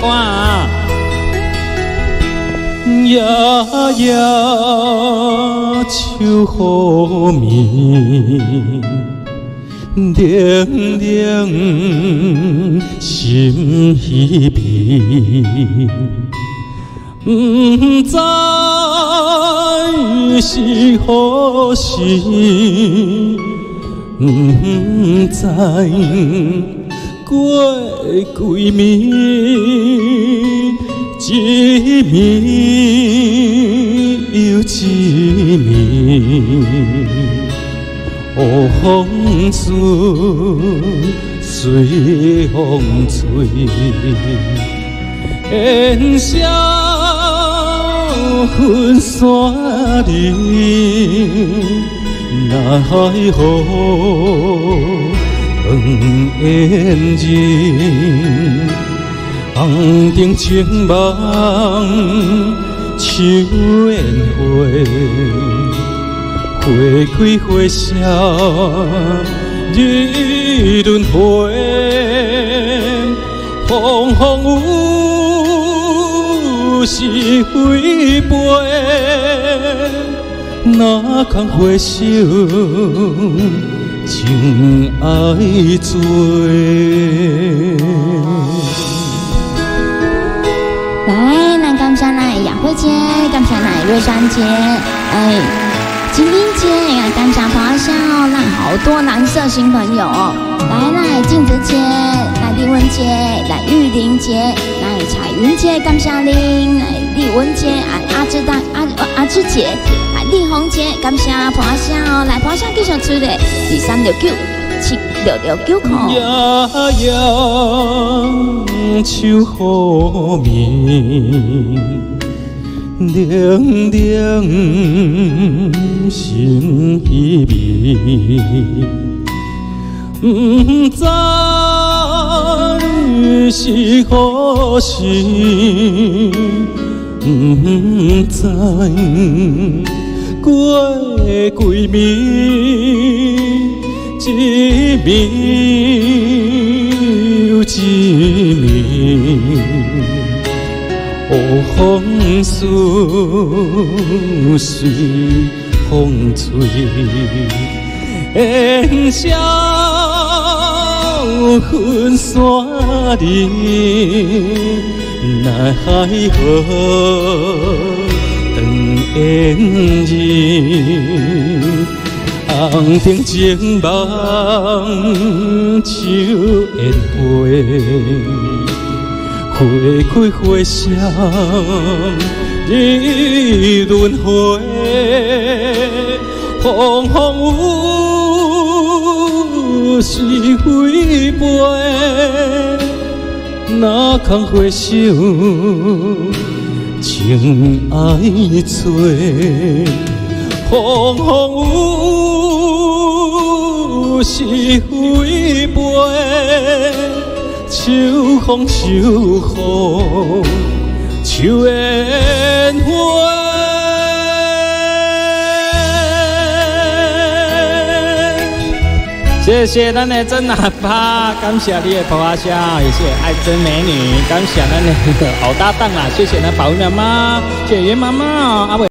哇！夜夜秋雨暝，冷冷心稀微，不知是何时，不知过几暝，一暝又一暝。风吹随风吹，烟消云散里，那海风烟尽，红灯情梦秋烟花。花开花谢，日轮回，风风雨是非背，哪空回首，情爱多。来，咱感谢咱雅慧姐，感谢咱瑞山姐，金英姐，感谢华笑，让好多蓝色新朋友来静子姐，来丽文姐，来玉玲姐，来彩云姐，感谢您，来丽文姐，阿芝姐，来丽红姐，感谢华笑，来华笑继续出来，23697669块。夜夜秋雨暝，冷冷心稀微，不知是何时，不知过几暝，一暝又一暝。风随风吹，烟消云散里，那海长烟尽，红灯情梦秋烟花。花开花谢，日轮回，风风雨是非背，哪空回首，情爱多。风风雨是非背，秋风秋雨秋烟花。谢谢咱的曾阿爸，感谢你的婆阿笑，也谢谢爱真美女，感谢咱的好搭档啦，谢谢咱宝玉妈妈，谢谢袁妈妈，阿伟。